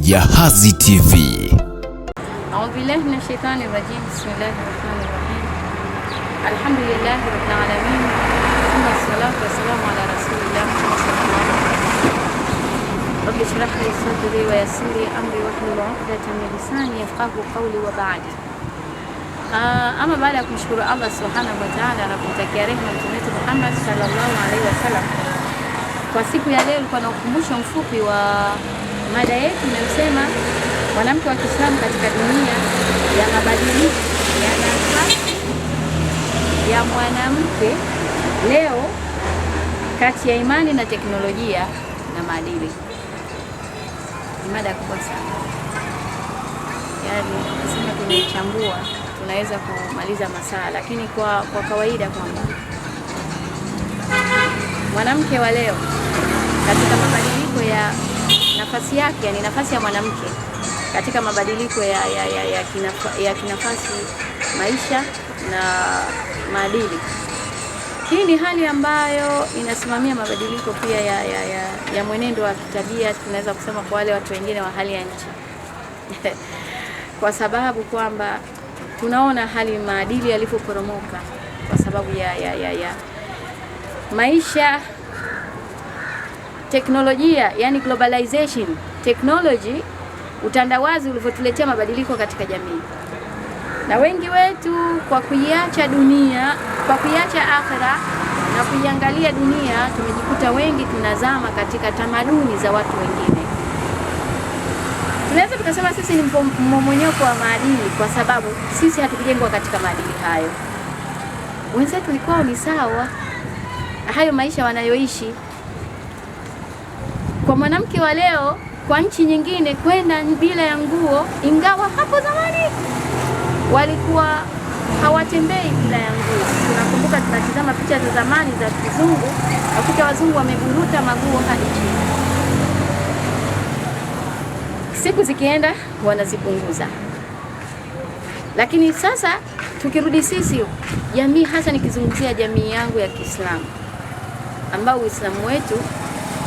Jahazi TV. A'udhu billahi minash shaitani rajim. Bismillahir rahmanir rahim. Alhamdulillahi rabbil alamin. Thumma salatu wassalamu ala rasulillah sallallahu alaihi wasallam. Rabbi shrah li sadri wa yassir li amri wahlul 'uqdatan min lisani yafqahu qawli wa ba'd. Ama baada ya kumshukuru Allah subhanahu wa ta'ala na kumtakia rehema Mtume wetu Muhammad sallallahu alaihi wasallam, kwa siku ya leo nilikuwa na ukumbusho mfupi wa mada yetu inayosema mwanamke wa Kiislamu katika dunia ya mabadiliko ya nafasi ya mwanamke leo kati ya imani na teknolojia na maadili. Ni mada kubwa sana. Yaani sema tunaichambua tunaweza kumaliza masaa, lakini kwa kawaida kwamba mwanamke wa leo katika mabadiliko ya nafasi yake, yani nafasi ya mwanamke katika mabadiliko ya kinafasi, maisha na maadili. Hii ni hali ambayo inasimamia mabadiliko pia ya mwenendo wa kitabia, tunaweza kusema kwa wale watu wengine wa hali ya nchi kwa sababu kwamba tunaona hali maadili yalipoporomoka kwa sababu ya maisha, teknolojia, yani globalization, technology, utandawazi ulivyotuletea mabadiliko katika jamii. Na wengi wetu kwa kuiacha dunia, kwa kuiacha akhera na kuiangalia dunia, tumejikuta wengi tunazama katika tamaduni za watu wengine. Tunaweza tukasema sisi ni mmomonyoko wa maadili kwa sababu sisi hatukujengwa katika maadili hayo. Wenzetu walikuwa ni sawa hayo maisha wanayoishi. Kwa mwanamke wa leo kwa nchi nyingine kwenda bila ya nguo, ingawa hapo zamani walikuwa hawatembei bila ya nguo. Tunakumbuka tunatizama picha za zamani za kizungu, wakuta wazungu wameburuta maguo hadi chini. Siku zikienda wanazipunguza. Lakini sasa tukirudi sisi jamii, hasa nikizungumzia jamii yangu ya Kiislamu, ambao Uislamu wetu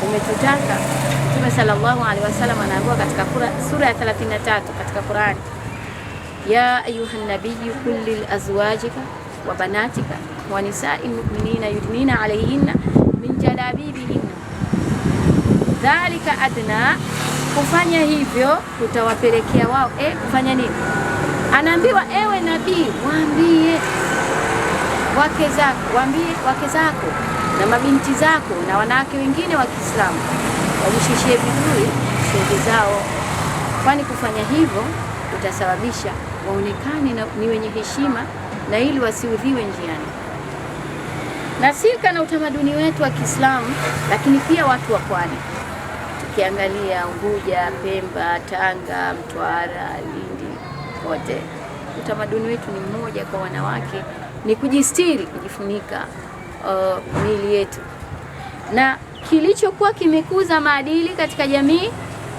umetutaka, Mtume sallallahu alaihi wasallam anaambiwa katika sura ya 33 katika Qur'an, ya ayuhan nabiyyu qul lil azwajika wa banatika wa nisa'il mu'minina yudnina alayhinna min jalabibihinna dhalika adna. Kufanya hivyo tutawapelekea wao kufanya nini? Anaambiwa ewe nabii, waambie wake zako na mabinti zako na wanawake wengine wa Kiislamu wajishishie vizuri shughuli zao, kwani kufanya hivyo utasababisha waonekane ni wenye heshima na ili wasiudhiwe njiani. Na silka na utamaduni wetu wa Kiislamu, lakini pia watu wa pwani, tukiangalia Unguja, Pemba, Tanga, Mtwara, Lindi, kote utamaduni wetu ni mmoja kwa wanawake, ni kujistiri, kujifunika miili yetu. Na kilichokuwa kimekuza maadili katika jamii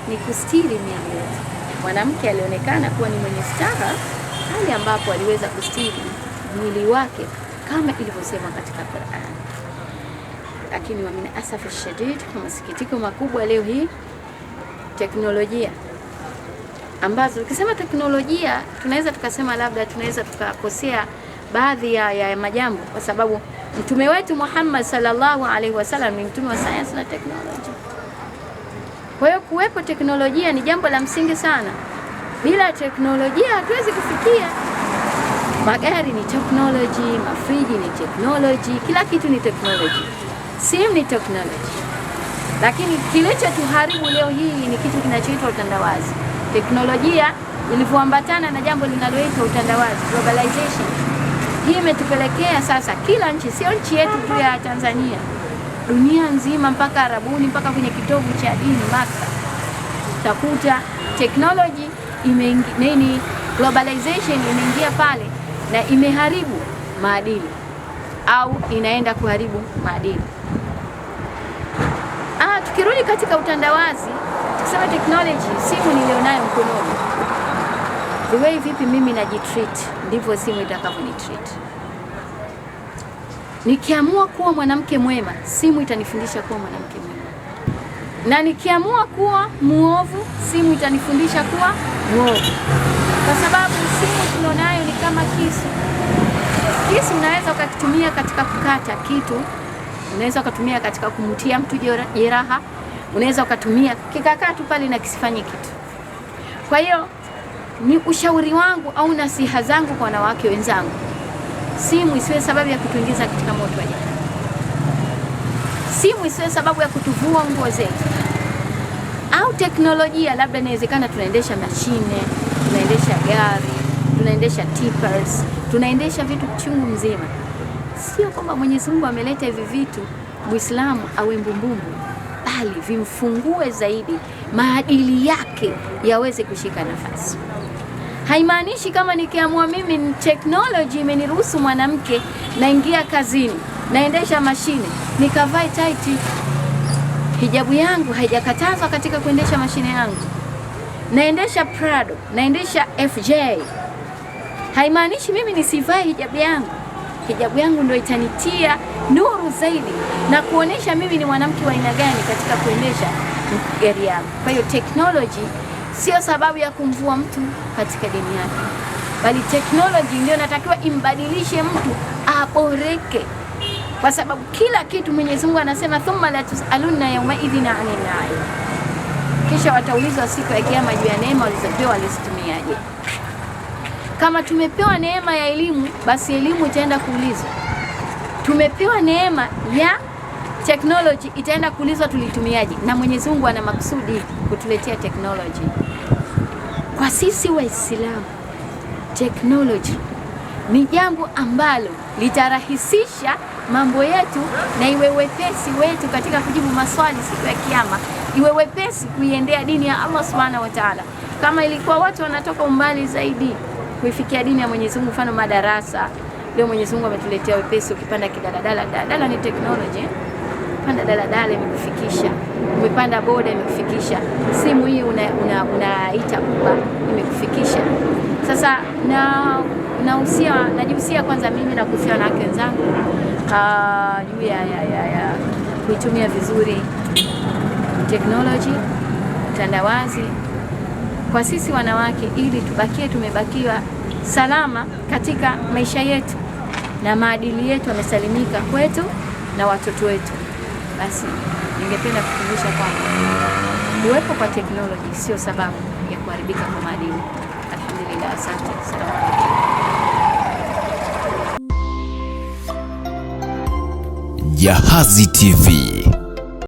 ni kustiri miili yetu. Mwanamke alionekana kuwa ni mwenye staha hali ambapo aliweza kustiri mwili wake kama ilivyosema katika Qur'an. Lakini wa min asafi shadid, kwa masikitiko makubwa, leo hii teknolojia ambazo ukisema teknolojia tunaweza tukasema labda tunaweza tukakosea baadhi ya majambo, kwa sababu Mtume wetu Muhammad sallallahu alaihi wasallam ni mtume wa sayansi na teknolojia. Kwa hiyo kuwepo teknolojia ni jambo la msingi sana. Bila teknolojia hatuwezi kufikia. Magari ni teknolojia, mafriji ni teknolojia, kila kitu ni teknolojia. Simu ni teknolojia. Lakini kilichotuharibu leo hii ni kitu kinachoitwa utandawazi. Teknolojia ilivyoambatana na jambo linaloitwa utandawazi, globalization, hii imetupelekea sasa kila nchi, sio nchi yetu tu ya Tanzania, dunia nzima, mpaka Arabuni, mpaka kwenye kitovu cha dini Maka, utakuta technology globalization imeingia pale na imeharibu maadili au inaenda kuharibu maadili. Tukirudi katika utandawazi, tukisema technology, simu nilionayo mkononi, the way vipi mimi najitreat ndivyo simu itakavyonitreat. Nikiamua kuwa mwanamke mwema, simu itanifundisha kuwa mwanamke mwema. Na nikiamua kuwa muovu, simu itanifundisha kuwa muovu. Kwa sababu simu tulionayo ni kama kisu. Kisu unaweza ukakitumia katika kukata kitu, unaweza ukatumia katika kumutia mtu jeraha, unaweza ukatumia kikakaa tu pale na kisifanye kitu. Kwa hiyo ni ushauri wangu au nasiha zangu kwa wanawake wenzangu, simu isiwe sababu ya kutuingiza katika moto wa jahannam. Simu isiwe sababu ya kutuvua nguo zetu. Au teknolojia, labda inawezekana tunaendesha mashine, tunaendesha gari, tunaendesha tippers, tunaendesha vitu chungu mzima. Sio kwamba Mwenyezi Mungu ameleta hivi vitu Muislamu awe mbumbumbu, bali vimfungue zaidi maadili yake yaweze kushika nafasi. Haimaanishi kama nikiamua mimi technology imeniruhusu mwanamke naingia kazini, naendesha mashine, nikavae tight. Hijabu yangu haijakatazwa katika kuendesha mashine yangu. Naendesha Prado, naendesha FJ. Haimaanishi mimi nisivae hijabu yangu. Hijabu yangu ndio itanitia nuru zaidi na kuonesha mimi ni mwanamke wa aina gani katika kuendesha gari yangu. Kwa hiyo technology sio sababu ya kumvua mtu katika dini yake, bali technology ndio natakiwa imbadilishe mtu aboreke, kwa sababu kila kitu Mwenyezi Mungu anasema thumma la tusaluna yawma idhin 'anil na'im, kisha wataulizwa siku ya kiyama juu ya neema walizopewa walizitumiaje. Kama tumepewa neema ya elimu, basi elimu itaenda kuulizwa. Tumepewa neema ya technology, itaenda kuulizwa tulitumiaje. Na Mwenyezi Mungu ana makusudi kutuletea technology. Kwa sisi Waislamu, technology ni jambo ambalo litarahisisha mambo yetu na iwe wepesi wetu katika kujibu maswali siku ya kiyama, iwe wepesi kuiendea dini ya Allah Subhanahu wa Ta'ala. Kama ilikuwa watu wanatoka umbali zaidi kuifikia dini ya Mwenyezi Mungu, mfano madarasa, leo Mwenyezi Mungu ametuletea wepesi. Ukipanda kidaladala, daladala ni technology. Panda daladala imekufikisha, umepanda boda imekufikisha, simu hii unaita Uber imekufikisha. Sasa najihusia kwanza mimi na kuhusia wanawake wenzangu juu ya kuitumia vizuri technology, utandawazi kwa sisi wanawake, ili tubakie tumebakiwa salama katika maisha yetu na maadili yetu yamesalimika kwetu na watoto wetu. Basi ningependa kukumbusha kwamba kuwepo kwa teknoloji sio sababu ya kuharibika kwa maadili. Alhamdulillah, asante. Jahazi TV.